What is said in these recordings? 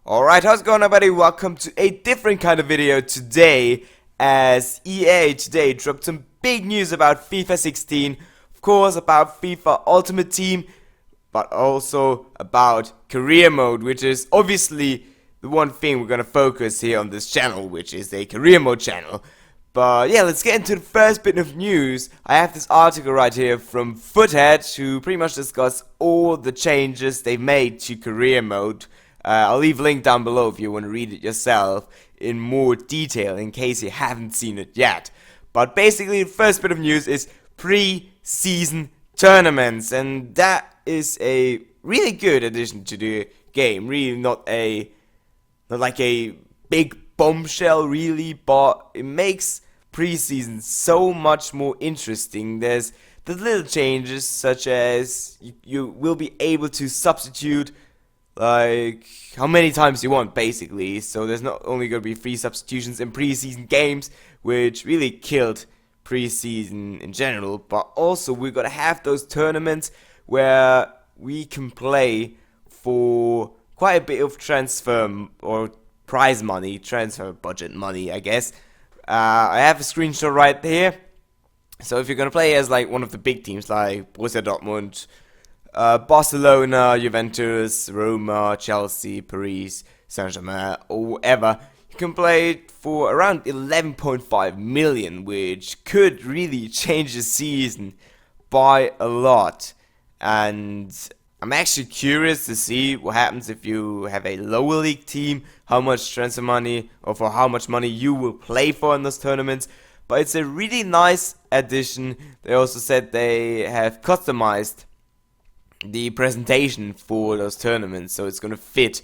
Alright, how's it going everybody? Welcome to a different kind of video today, as EA today dropped some big news about FIFA 16, of course about FIFA Ultimate Team, but also about career mode, which is obviously the one thing we're gonna focus here on this channel, which is a career mode channel. But yeah, let's get into the first bit of news. I have this article right here from Futhead, who pretty much discuss all the changes they made to career mode. I'll leave a link down below if you want to read it yourself in more detail in case you haven't seen it yet. But basically the first bit of news is pre-season tournaments, and that is a really good addition to the game. Really not like a big bombshell really, but it makes preseason so much more interesting. There's the little changes such as you will be able to substitute like how many times you want basically, so there's not only going to be free substitutions in preseason games, which really killed preseason in general, but also we're going to have those tournaments where we can play for quite a bit of transfer or prize money, transfer budget money I guess. I have a screenshot right here, so if you're going to play as like one of the big teams like Borussia Dortmund, Barcelona, Juventus, Roma, Chelsea, Paris, Saint-Germain, or whatever, you can play for around 11.5 million, which could really change the season by a lot. And I'm actually curious to see what happens if you have a lower league team, how much transfer money or for how much money you will play for in those tournaments. But it's a really nice addition. They also said they have customized the presentation for those tournaments, so it's gonna fit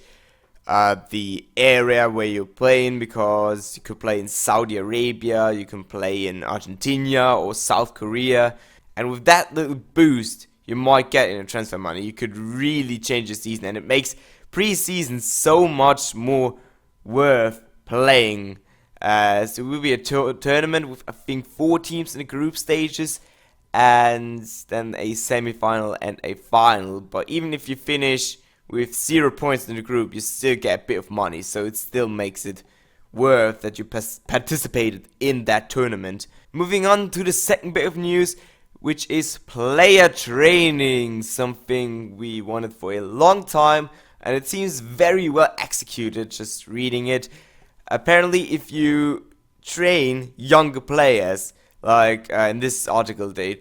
the area where you're playing, because you could play in Saudi Arabia, you can play in Argentina or South Korea, and with that little boost you might get in a transfer money, you could really change the season, and it makes pre-season so much more worth playing. So it will be a tournament with I think 4 teams in the group stages, and then a semi-final and a final. But even if you finish with 0 points in the group, you still get a bit of money, so it still makes it worth that you participated in that tournament. Moving on to the second bit of news, which is player training, something we wanted for a long time, and it seems very well executed just reading it. Apparently if you train younger players, like in this article they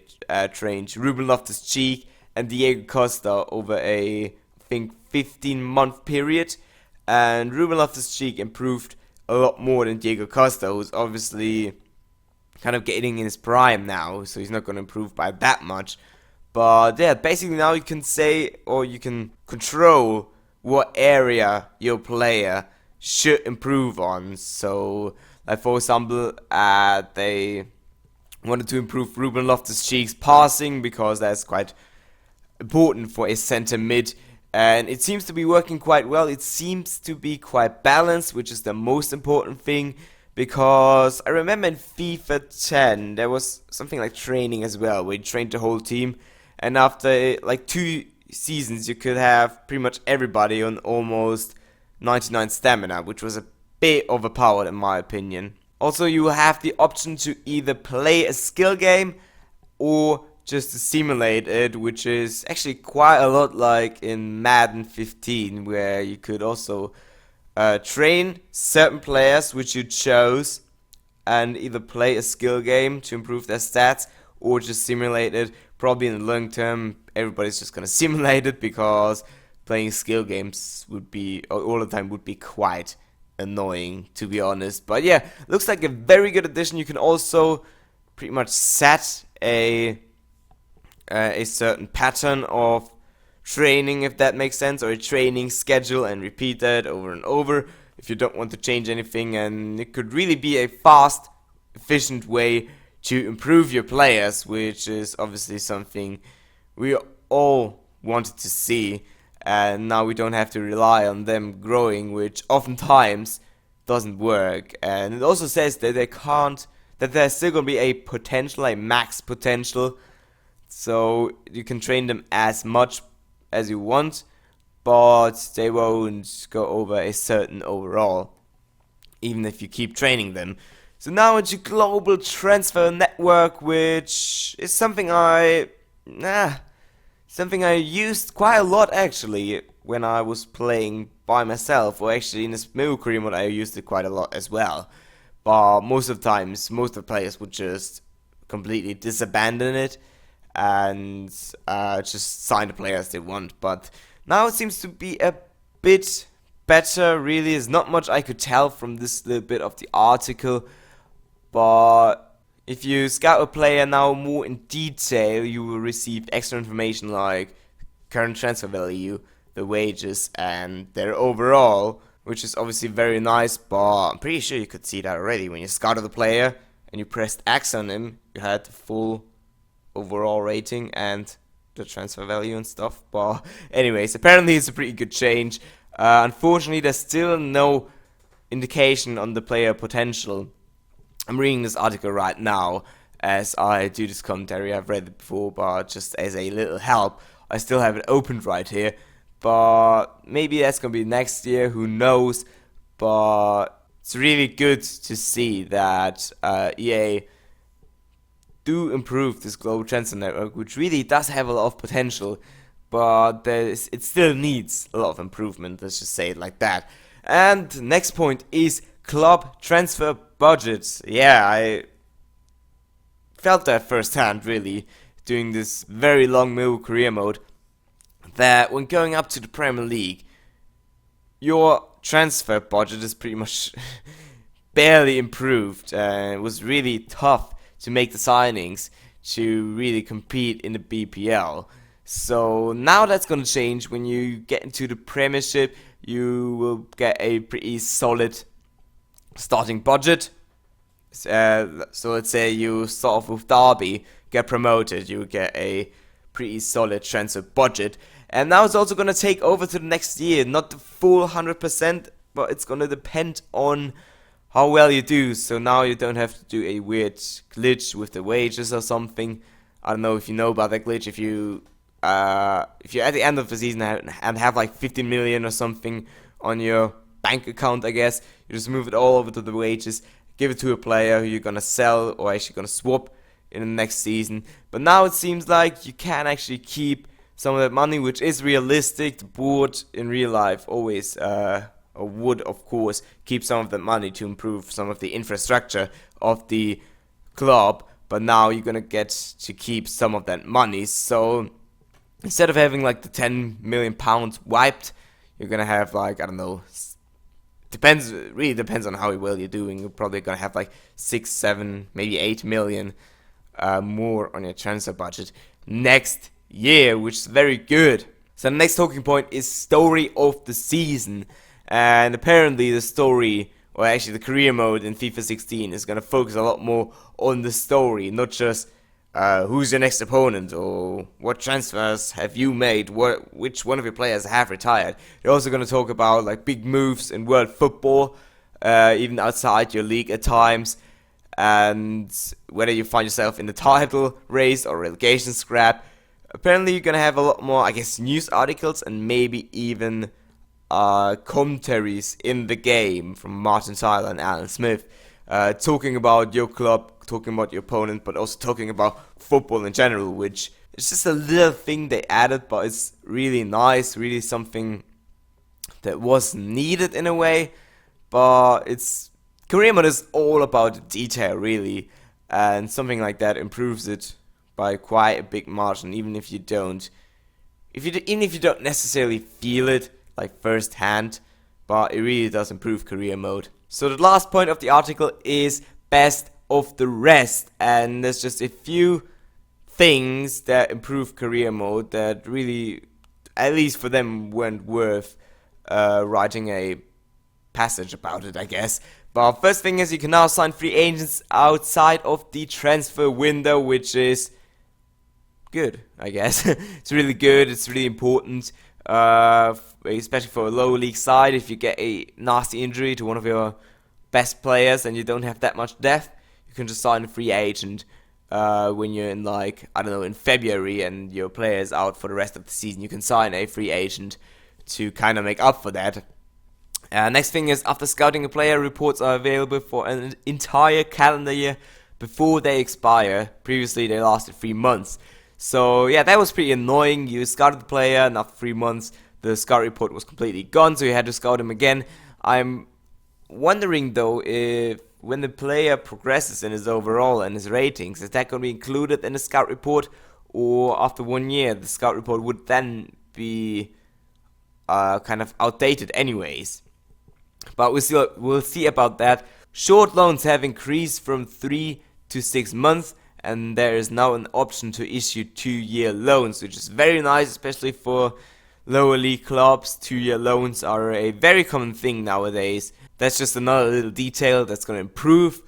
trained Ruben Loftus-Cheek and Diego Costa over a I think 15-month period, and Ruben Loftus-Cheek improved a lot more than Diego Costa, who's obviously kind of getting in his prime now, so he's not going to improve by that much. But yeah, basically now you can say, or you can control what area your player should improve on. So like for example, they wanted to improve Ruben Loftus-Cheek's passing, because that's quite important for a center mid, and it seems to be working quite well. It seems to be quite balanced, which is the most important thing, because I remember in FIFA 10 there was something like training as well, where you trained the whole team, and after like 2 seasons you could have pretty much everybody on almost 99 stamina, which was a bit overpowered in my opinion. Also, you have the option to either play a skill game or just to simulate it, which is actually quite a lot like in Madden 15, where you could also train certain players which you chose and either play a skill game to improve their stats or just simulate it. Probably in the long term everybody's just gonna simulate it, because playing skill games would be all the time would be quite annoying, to be honest. But yeah, looks like a very good addition. You can also pretty much set a certain pattern of training, if that makes sense, or a training schedule, and repeat that over and over if you don't want to change anything. And it could really be a fast, efficient way to improve your players, which is obviously something we all wanted to see. And now we don't have to rely on them growing, which oftentimes doesn't work. And it also says that there's still gonna be a potential, a max potential, so you can train them as much as you want, but they won't go over a certain overall, even if you keep training them. So now into global transfer network, which is something I used quite a lot actually when I was playing by myself, or actually in this Millwall career mode I used it quite a lot as well. But most of the times, most of the players would just completely disabandon it and just sign the players they want. But now it seems to be a bit better, really. There's not much I could tell from this little bit of the article, but if you scout a player now more in detail, you will receive extra information like current transfer value, the wages, and their overall, which is obviously very nice, but I'm pretty sure you could see that already. When you scouted the player and you pressed X on him, you had the full overall rating and the transfer value and stuff. But anyways, apparently it's a pretty good change. Unfortunately, there's still no indication on the player potential. I'm reading this article right now as I do this commentary. I've read it before, but just as a little help, I still have it opened right here. But maybe that's going to be next year, who knows. But it's really good to see that EA do improve this global transfer network, which really does have a lot of potential, but it still needs a lot of improvement, let's just say it like that. And next point is club transfer budgets. Yeah, I felt that firsthand, really, doing this very long Millwall career mode, that when going up to the Premier League, your transfer budget is pretty much barely improved. It was really tough to make the signings to really compete in the BPL. So now that's going to change. When you get into the Premiership, you will get a pretty solid starting budget. So let's say you start off with Derby, get promoted, you get a pretty solid transfer budget. And now it's also going to take over to the next year. Not the full 100%, but it's going to depend on how well you do. So now you don't have to do a weird glitch with the wages or something. I don't know if you know about that glitch. If you're at the end of the season and have like 15 million or something on your bank account, I guess, you just move it all over to the wages, give it to a player who you're going to sell or actually going to swap in the next season. But now it seems like you can actually keep some of that money, which is realistic. The board in real life always or would, of course, keep some of that money to improve some of the infrastructure of the club. But now you're going to get to keep some of that money. So instead of having like the £10 million wiped, you're going to have like, I don't know, really depends on how well you're doing. You're probably going to have like 6, 7, maybe 8 million more on your transfer budget next year, which is very good. So the next talking point is story of the season. And apparently the story, or actually the career mode in FIFA 16 is going to focus a lot more on the story, not just who's your next opponent or what transfers have you made, which one of your players have retired. They're also going to talk about like big moves in world football, even outside your league at times, and whether you find yourself in the title race or relegation scrap. Apparently you're going to have a lot more, I guess, news articles and maybe even commentaries in the game from Martin Tyler and Alan Smith, talking about your club, talking about your opponent, but also talking about football in general, which is just a little thing they added, but it's really nice, really something that was needed in a way. But career mode is all about detail, really, and something like that improves it by quite a big margin, even if you don't necessarily feel it like firsthand, but it really does improve career mode. So the last point of the article is best of the rest, and there's just a few things that improve career mode that really, at least for them, weren't worth writing a passage about it, I guess. But first thing is you can now sign free agents outside of the transfer window, which is good, I guess. It's really good, it's really important, especially for a lower league side. If you get a nasty injury to one of your best players and you don't have that much depth, you can just sign a free agent when you're in, like, I don't know, in February and your player is out for the rest of the season. You can sign a free agent to kind of make up for that. Next thing is, after scouting a player, reports are available for an entire calendar year before they expire. Previously, they lasted 3 months. So yeah, that was pretty annoying. You scouted the player, and after 3 months, the scout report was completely gone, so you had to scout him again. I'm wondering though, if when the player progresses in his overall and his ratings, is that going to be included in the scout report, or after 1 year the scout report would then be kind of outdated anyways? But we'll see about that. Short loans have increased from 3 to 6 months, and there is now an option to issue 2-year loans, which is very nice, especially for lower league clubs. 2-year loans are a very common thing nowadays. That's just another little detail that's going to improve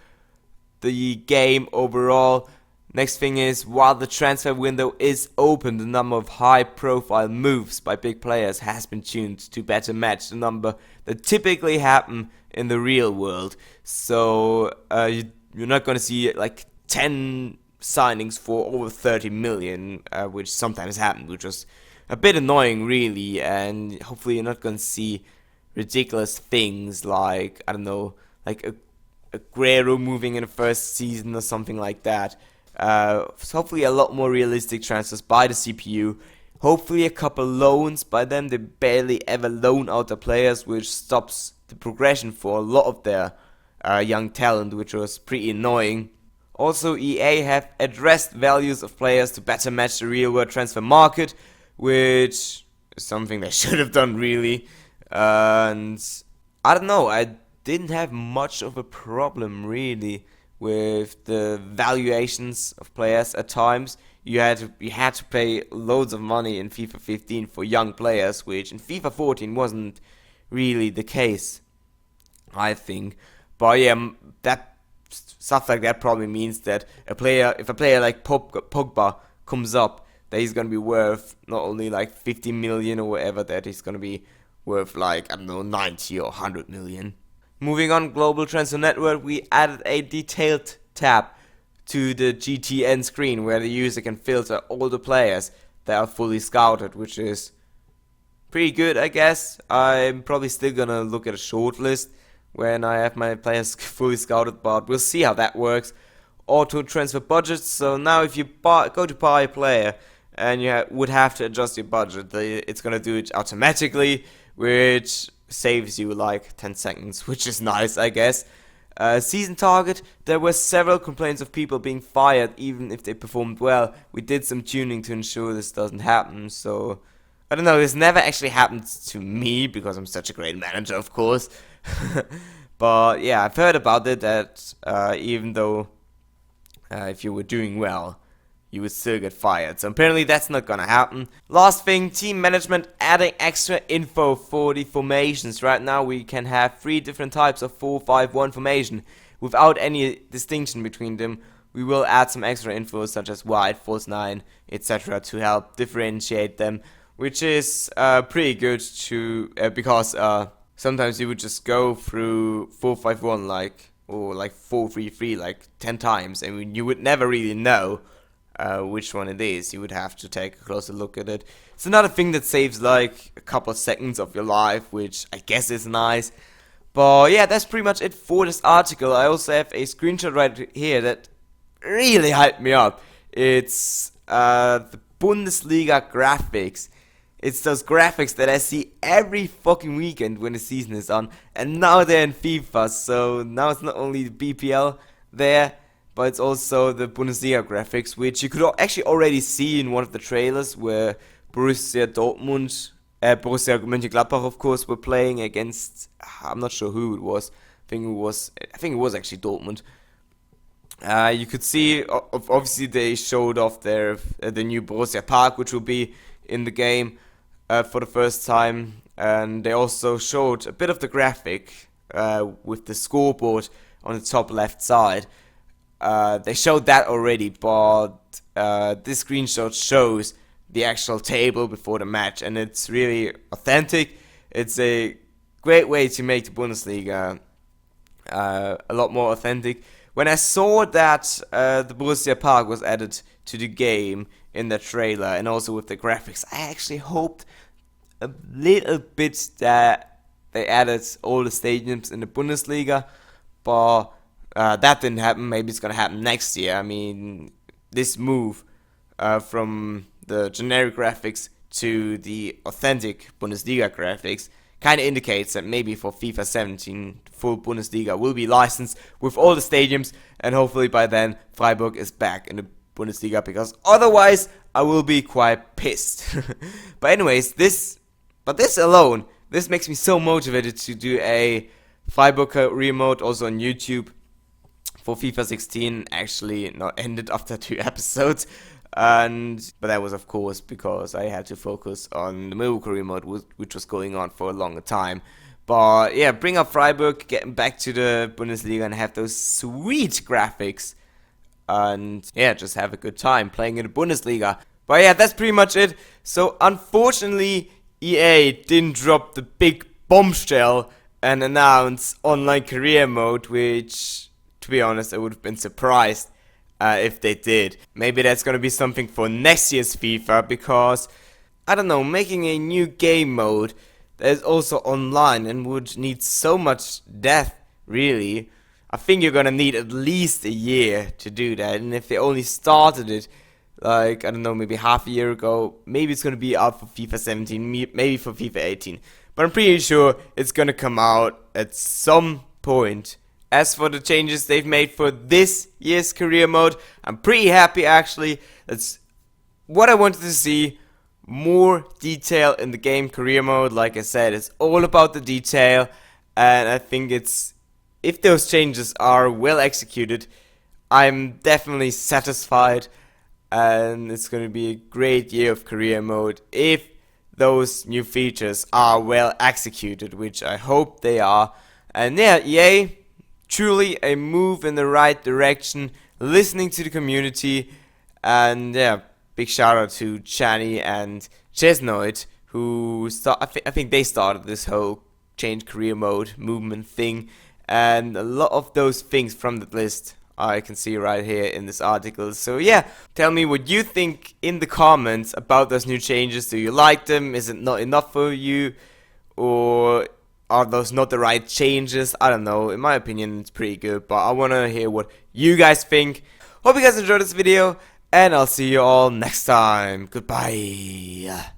the game overall. Next thing is, while the transfer window is open, the number of high-profile moves by big players has been tuned to better match the number that typically happen in the real world. So you're not going to see like 10 signings for over 30 million, which sometimes happen, which was a bit annoying really, and hopefully you're not going to see ridiculous things like, I don't know, like a Guerrero moving in the first season or something like that. So hopefully a lot more realistic transfers by the CPU. Hopefully a couple loans by them. They barely ever loan out the players, which stops the progression for a lot of their young talent, which was pretty annoying. Also, EA have addressed values of players to better match the real world transfer market, which is something they should have done really. And I don't know, I didn't have much of a problem really with the valuations of players at times. You had to pay loads of money in FIFA 15 for young players, which in FIFA 14 wasn't really the case, I think. But yeah, that stuff like that probably means that if a player like Pogba comes up, that he's gonna be worth not only like 50 million or whatever, that he's gonna be worth like, I don't know, 90 or 100 million. Moving on, Global Transfer Network, we added a detailed tab to the GTN screen where the user can filter all the players that are fully scouted, which is pretty good, I guess. I'm probably still gonna look at a short list when I have my players fully scouted, but we'll see how that works. Auto transfer budgets, so now if you go to buy a player and you would have to adjust your budget, it's gonna do it automatically, which saves you like 10 seconds, which is nice, I guess. Season target, there were several complaints of people being fired even if they performed well. We did some tuning to ensure this doesn't happen, so I don't know, this never actually happened to me because I'm such a great manager, of course. But yeah, I've heard about it, that even though if you were doing well, you would still get fired. So apparently that's not gonna happen. Last thing, team management adding extra info for the formations. Right now we can have 3 different types of 4-5-1 formation without any distinction between them. We will add some extra info such as wide, false 9, etc. to help differentiate them, which is pretty good to because sometimes you would just go through 4-5-1 or 4-3-3 like 10 times, and you would never really know which one it is. You would have to take a closer look at it. It's another thing that saves like a couple of seconds of your life, which I guess is nice. But yeah, that's pretty much it for this article. I also have a screenshot right here that really hyped me up. It's the Bundesliga Graphics. It's those graphics that I see every fucking weekend when the season is on, and now they're in FIFA. So now it's not only the BPL there, but it's also the Bundesliga graphics, which you could actually already see in one of the trailers where Borussia Mönchengladbach, of course, were playing against, I'm not sure who it was. I think it was actually Dortmund. You could see, obviously they showed off the new Borussia Park, which will be in the game for the first time, and they also showed a bit of the graphic with the scoreboard on the top left side. They showed that already, but this screenshot shows the actual table before the match, and it's really authentic. It's a great way to make the Bundesliga a lot more authentic. When I saw that the Borussia Park was added to the game in the trailer and also with the graphics, I actually hoped a little bit that they added all the stadiums in the Bundesliga, but that didn't happen. Maybe it's gonna happen next year. I mean, this move from the generic graphics to the authentic Bundesliga graphics kind of indicates that maybe for FIFA 17, full Bundesliga will be licensed with all the stadiums, and hopefully by then Freiburg is back in the Bundesliga, because otherwise I will be quite pissed. But anyways, this alone, this makes me so motivated to do a Freiburg career mode also on YouTube for FIFA 16. Actually not ended after 2 episodes, but that was of course because I had to focus on the Millwall career mode, which was going on for a longer time. But yeah, bring up Freiburg, getting back to the Bundesliga and have those sweet graphics, and yeah, just have a good time playing in the Bundesliga. But yeah, that's pretty much it. So unfortunately, EA didn't drop the big bombshell and announce online career mode, which, to be honest, I would have been surprised if they did. Maybe that's gonna be something for next year's FIFA, because, I don't know, making a new game mode that is also online and would need so much depth, really. I think you're gonna need at least a year to do that, and if they only started it, like, I don't know, maybe half a year ago, maybe it's gonna be out for FIFA 17, maybe for FIFA 18. But I'm pretty sure it's gonna come out at some point. As for the changes they've made for this year's career mode, I'm pretty happy actually. That's what I wanted to see. More detail in the game career mode. Like I said, it's all about the detail, and I think if those changes are well executed, I'm definitely satisfied, and it's going to be a great year of career mode if those new features are well executed, which I hope they are. And yeah, EA, truly a move in the right direction, listening to the community, and yeah, big shout out to Chani and Chesnoid, who I think they started this whole change career mode movement thing, and a lot of those things from the list I can see right here in this article. So yeah, tell me what you think in the comments about those new changes. Do you like them? Is it not enough for you? Or are those not the right changes? I don't know. In my opinion, it's pretty good, but I want to hear what you guys think. Hope you guys enjoyed this video, and I'll see you all next time. Goodbye.